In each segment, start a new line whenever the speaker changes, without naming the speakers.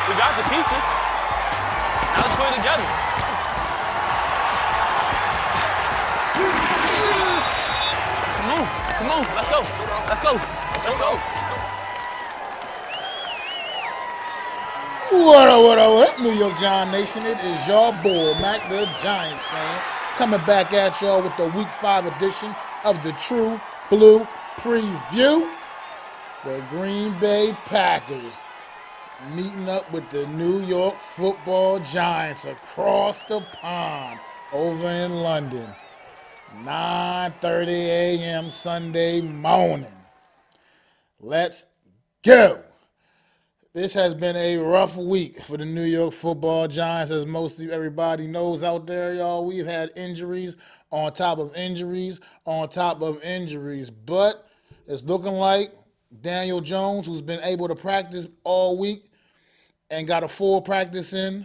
We got the pieces. Now let's put it together. Come on, let's go. Let's go. Let's go.
What up, New York Giant Nation? It is your boy, Mac the Giants fan, coming back at y'all with the Week 5 edition of the True Blue Preview. The Green Bay Packers meeting up with the New York Football Giants across the pond over in London. 9:30 a.m. Sunday morning. Let's go. This has been a rough week for the New York Football Giants, as most of everybody knows out there, y'all. We've had injuries on top of injuries on top of injuries, but it's looking like Daniel Jones, who's been able to practice all week and got a full practice in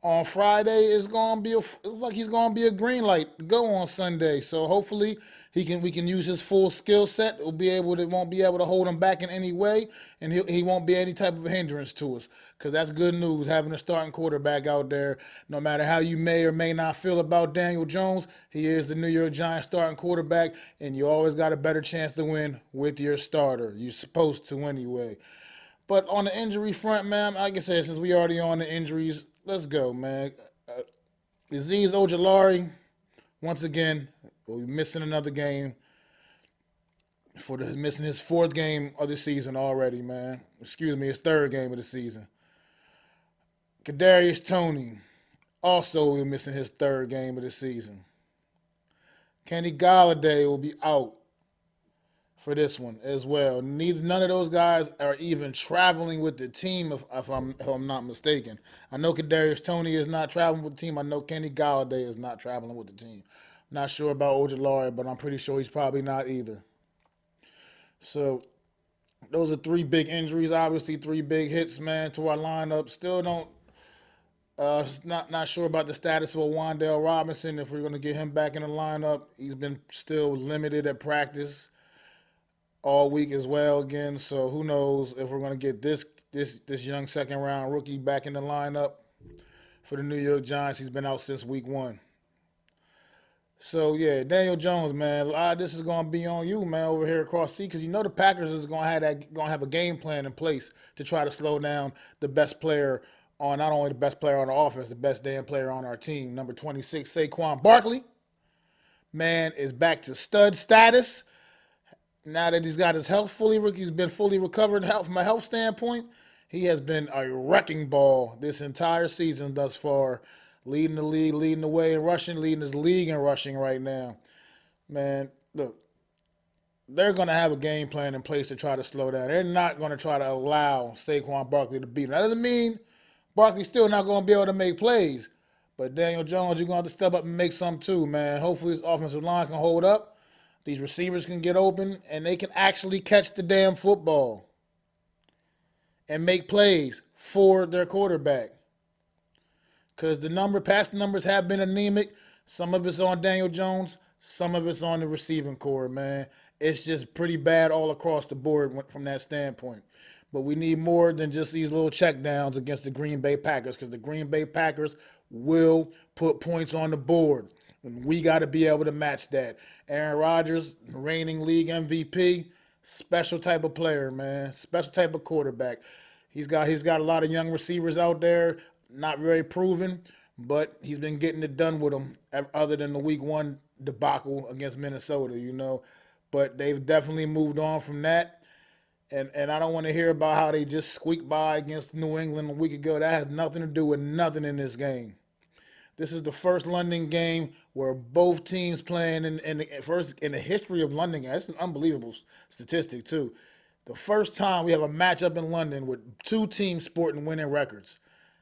on Friday, is going to be he's going to be a green light to go on Sunday. So hopefully we can use his full skill set. Won't be able to hold him back in any way, and he won't be any type of hindrance to us. Because that's good news, having a starting quarterback out there. No matter how you may or may not feel about Daniel Jones, he is the New York Giants starting quarterback, and you always got a better chance to win with your starter. You're supposed to anyway. But on the injury front, man, like I said, since we already on the injuries, let's go, man. Azeez Ojulari, once again, will be missing another game missing his fourth game of the season already, man. Excuse me, his third game of the season. Kadarius Toney also will be missing his third game of the season. Kenny Golladay will be out for this one as well. None of those guys are even traveling with the team, if I'm not mistaken. I know Kadarius Toney is not traveling with the team. I know Kenny Golladay is not traveling with the team. Not sure about Ojulari, but I'm pretty sure he's probably not either. So those are three big injuries, obviously three big hits, man, to our lineup. Still don't not sure about the status of Wan'Dale Robinson, if we're going to get him back in the lineup. He's been still limited at practice all week as well again, so who knows if we're going to get this young second round rookie back in the lineup for the New York Giants. He's been out since week 1. So yeah, Daniel Jones, man, a lot of this is going to be on you, man, over here across the sea, because you know the Packers is going to have a game plan in place to try to slow down the best player on, not only the best player on the offense, the best damn player on our team. Number 26, Saquon Barkley, man, is back to stud status. Now that he's got his health he's been fully recovered from a health standpoint. He has been a wrecking ball this entire season thus far, leading the league, leading the way in rushing, leading his league in rushing right now. Man, look, they're going to have a game plan in place to try to slow down. They're not going to try to allow Saquon Barkley to beat him. That doesn't mean Barkley's still not going to be able to make plays, but Daniel Jones, you're going to have to step up and make some too, man. Hopefully this offensive line can hold up. These receivers can get open, and they can actually catch the damn football and make plays for their quarterback. Because past numbers have been anemic. Some of it's on Daniel Jones, some of it's on the receiving core, man. It's just pretty bad all across the board from that standpoint. But we need more than just these little checkdowns against the Green Bay Packers, because the Green Bay Packers will put points on the board. And we got to be able to match that. Aaron Rodgers, reigning league MVP, special type of player, man. Special type of quarterback. He's got a lot of young receivers out there, not very proven, but he's been getting it done with them, other than the week 1 debacle against Minnesota, you know. But they've definitely moved on from that. And I don't want to hear about how they just squeaked by against New England a week ago. That has nothing to do with nothing in this game. This is the first London game where both teams playing in the history of London. This is an unbelievable statistic too. The first time we have a matchup in London with two teams sporting winning records.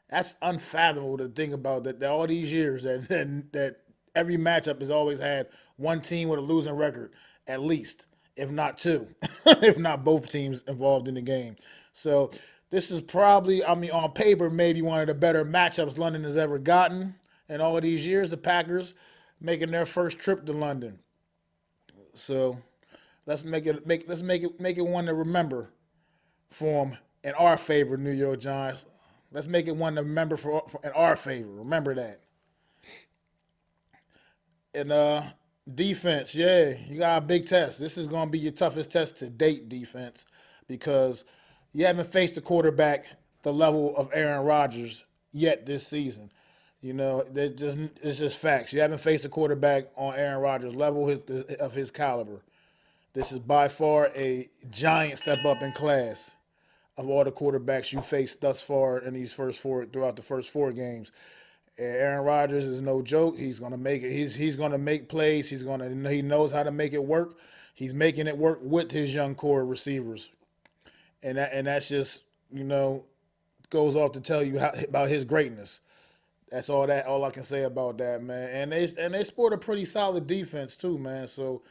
That's unfathomable to think about. That all these years that every matchup has always had one team with a losing record, at least, if not two, if not both teams involved in the game. So this is probably, on paper, maybe one of the better matchups London has ever gotten. In all of these years, the Packers making their first trip to London. So let's make it one to remember for them in our favor, New York Giants. Let's make it one to remember for in our favor. Remember that. And defense, yeah, you got a big test. This is going to be your toughest test to date, defense, because you haven't faced a quarterback the level of Aaron Rodgers yet this season. You know, it's just facts. You haven't faced a quarterback on Aaron Rodgers' level of his caliber. This is by far a giant step up in class of all the quarterbacks you faced thus far in these throughout the first 4 games. Aaron Rodgers is no joke. He's gonna make it. He's gonna make plays. He knows how to make it work. He's making it work with his young core receivers, and that's just goes off to tell you about his greatness. That's all I can say about that, man. And they sport a pretty solid defense too, man. So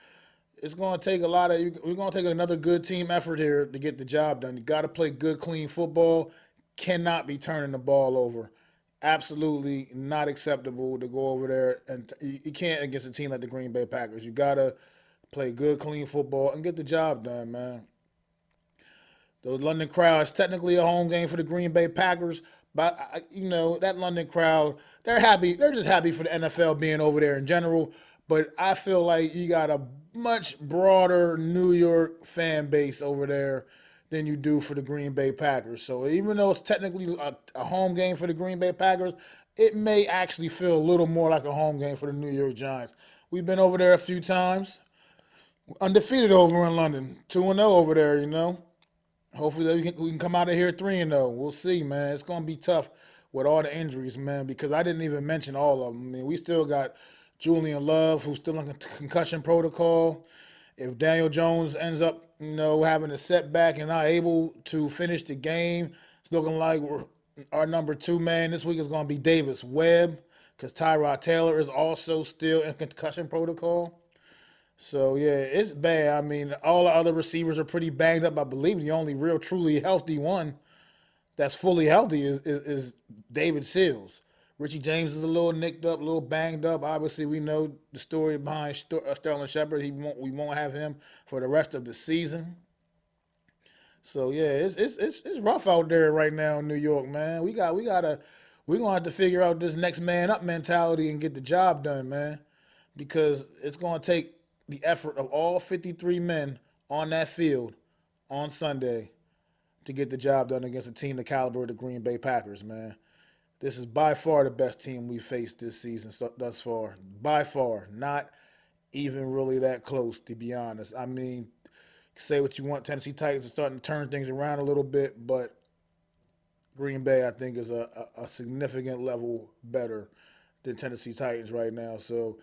it's gonna take we're gonna take another good team effort here to get the job done. You got to play good, clean football. Cannot be turning the ball over. Absolutely not acceptable to go over there, and you can't against a team like the Green Bay Packers. You gotta play good, clean football and get the job done, man. The London crowd is technically a home game for the Green Bay Packers, but that London crowd, they're happy. They're just happy for the NFL being over there in general. But I feel like you got a much broader New York fan base over there than you do for the Green Bay Packers. So even though it's technically a home game for the Green Bay Packers, it may actually feel a little more like a home game for the New York Giants. We've been over there a few times, undefeated over in London, 2-0 over there. Hopefully we can come out of here 3-0. We'll see, man. It's gonna be tough with all the injuries, man, because I didn't even mention all of them. I mean, we still got Julian Love, who's still on concussion protocol. If Daniel Jones ends up, having a setback and not able to finish the game, it's looking like our number 2 man this week is going to be Davis Webb, because Tyrod Taylor is also still in concussion protocol. So, yeah, it's bad. I mean, all the other receivers are pretty banged up. I believe the only real, truly healthy one that's fully healthy is David Sills. Richie James is a little nicked up, a little banged up. Obviously, we know the story behind Sterling Shepard. We won't have him for the rest of the season. So yeah, it's rough out there right now in New York, man. We're gonna have to figure out this next man up mentality and get the job done, man. Because it's gonna take the effort of all 53 men on that field on Sunday to get the job done against a team the caliber of the Green Bay Packers, man. This is by far the best team we faced this season thus far. By far. Not even really that close, to be honest. I mean, say what you want, Tennessee Titans are starting to turn things around a little bit, but Green Bay, I think, is a significant level better than Tennessee Titans right now. So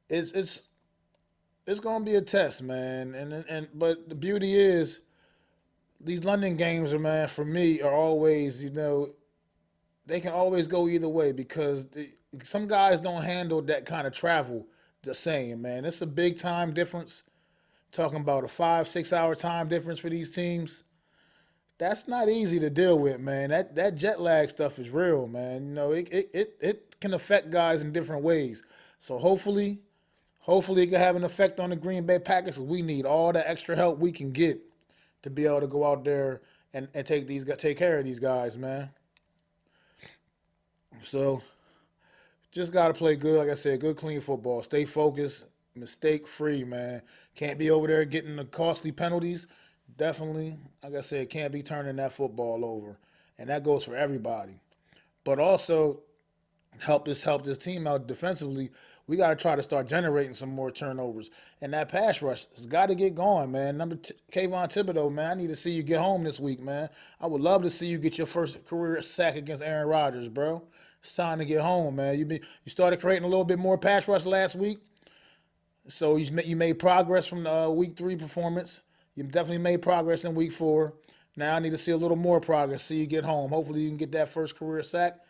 it's going to be a test, man. But the beauty is these London games man, for me, are always, they can always go either way because some guys don't handle that kind of travel the same, man. It's a big time difference. Talking about a 5-6 hour time difference for these teams. That's not easy to deal with, man. That jet lag stuff is real, man. It can affect guys in different ways. So hopefully it can have an effect on the Green Bay Packers because we need all the extra help we can get to be able to go out there and take care of these guys, man. So, just got to play good, like I said, good, clean football. Stay focused, mistake-free, man. Can't be over there getting the costly penalties. Definitely, like I said, can't be turning that football over. And that goes for everybody. But also, help this team out defensively. We got to try to start generating some more turnovers. And that pass rush has got to get going, man. Kayvon Thibodeau, man, I need to see you get home this week, man. I would love to see you get your first career sack against Aaron Rodgers, bro. It's time to get home, man. You started creating a little bit more pass rush last week. So you made progress from the week 3 performance. You definitely made progress in week 4. Now I need to see a little more progress. See you get home. Hopefully you can get that first career sack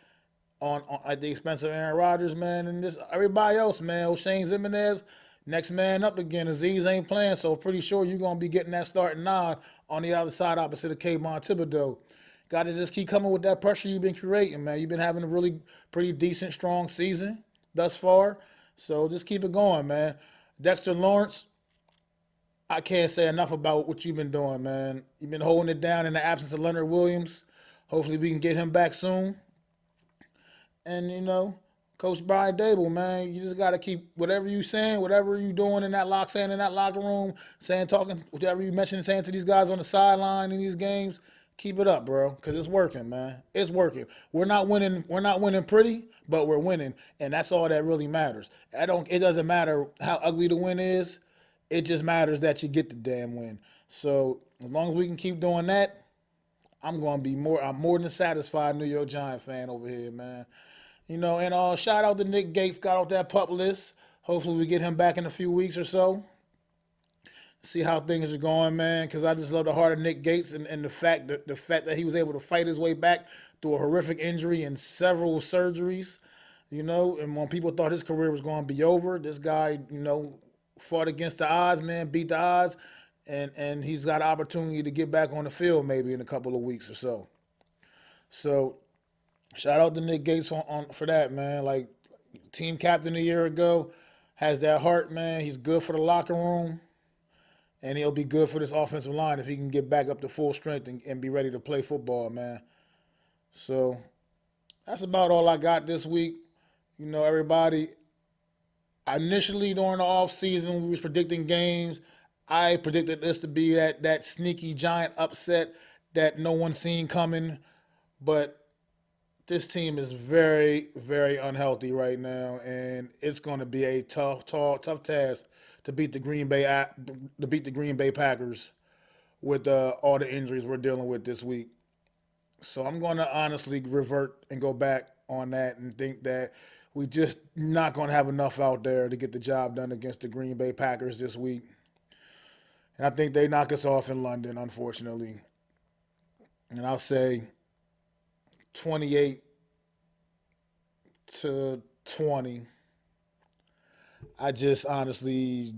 on at the expense of Aaron Rodgers, man, and this everybody else, man. O'Shane Zimenez, next man up again. Aziz ain't playing, so pretty sure you're gonna be getting that starting nod on the other side opposite of Kayvon Thibodeau. Got to just keep coming with that pressure you've been creating, man. You've been having a really pretty decent, strong season thus far, so just keep it going, man. Dexter Lawrence, I can't say enough about what you've been doing, man. You've been holding it down in the absence of Leonard Williams. Hopefully, we can get him back soon. And Coach Brian Dable, man, you just gotta keep whatever you saying, whatever you doing in that saying in that locker room, saying, talking, whatever you mentioned, saying to these guys on the sideline in these games. Keep it up, bro, because it's working, man. It's working. We're not winning. We're not winning pretty, but we're winning, and that's all that really matters. It doesn't matter how ugly the win is. It just matters that you get the damn win. So as long as we can keep doing that, I'm more than satisfied, New York Giant fan over here, man. And shout out to Nick Gates, got off that PUP list. Hopefully we get him back in a few weeks or so. See how things are going, man, because I just love the heart of Nick Gates and the fact that he was able to fight his way back through a horrific injury and several surgeries, and when people thought his career was going to be over, this guy, fought against the odds, man, beat the odds, and he's got an opportunity to get back on the field maybe in a couple of weeks or so. So shout out to Nick Gates for that, man. Like, team captain a year ago, has that heart, man. He's good for the locker room. And he'll be good for this offensive line if he can get back up to full strength and be ready to play football, man. So that's about all I got this week. Everybody, initially during the offseason when we was predicting games, I predicted this to be that sneaky Giant upset that no one seen coming. But this team is very, very unhealthy right now, and it's going to be a tough task to beat the Green Bay Packers with all the injuries we're dealing with this week. So I'm going to honestly revert and go back on that and think that we just not going to have enough out there to get the job done against the Green Bay Packers this week. And I think they knock us off in London, unfortunately. And I'll say 28-20. I just honestly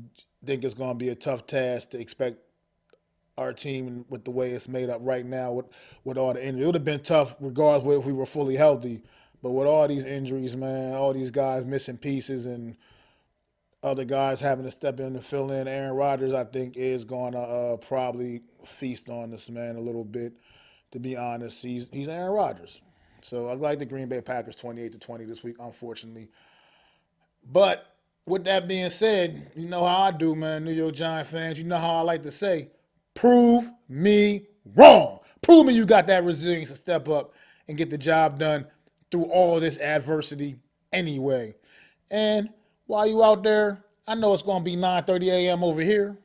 think it's going to be a tough task to expect our team with the way it's made up right now with all the injuries. It would have been tough regardless if we were fully healthy. But with all these injuries, man, all these guys missing pieces and other guys having to step in to fill in, Aaron Rodgers, I think, is going to probably feast on this man a little bit, to be honest. He's Aaron Rodgers. So I like the Green Bay Packers 28-20 this week, unfortunately. But with that being said, you know how I do, man, New York Giant fans. You know how I like to say, prove me wrong. Prove me you got that resilience to step up and get the job done through all this adversity anyway. And while you out there, I know it's going to be 9:30 a.m. over here,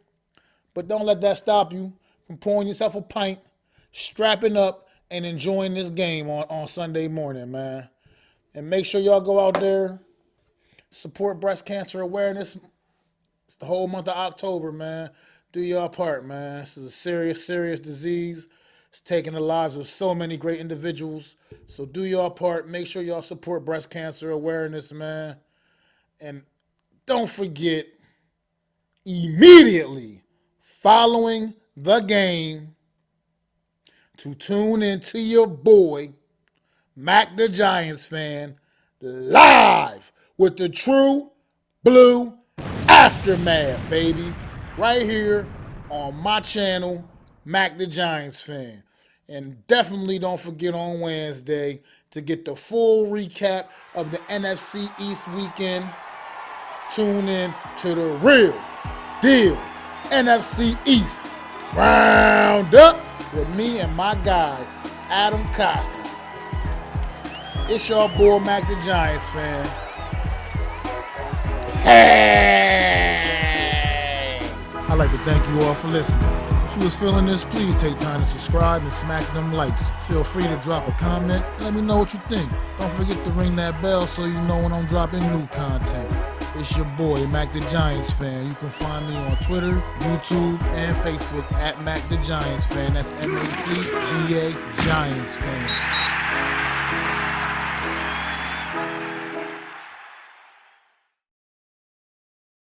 but don't let that stop you from pouring yourself a pint, strapping up, and enjoying this game on Sunday morning, man. And make sure y'all go out there, support breast cancer awareness. It's the whole month of October, man. Do your part, man. This is a serious, serious disease. It's taking the lives of so many great individuals. So do your part. Make sure y'all support breast cancer awareness, man. And don't forget, immediately following the game, to tune into your boy, Mac the Giants fan, live with the True Blue Aftermath, baby. Right here on my channel, Mac the Giants fan. And definitely don't forget on Wednesday to get the full recap of the NFC East weekend. Tune in to the real deal NFC East Roundup with me and my guy, Adam Costas. It's your boy, Mac the Giants fan. Hey! I'd like to thank you all for listening. If you was feeling this, please take time to subscribe and smack them likes. Feel free to drop a comment. Let me know what you think. Don't forget to ring that bell so you know when I'm dropping new content. It's your boy, Mac the Giants fan. You can find me on Twitter, YouTube, and Facebook at Mac the Giants fan. That's MACDA Giants fan.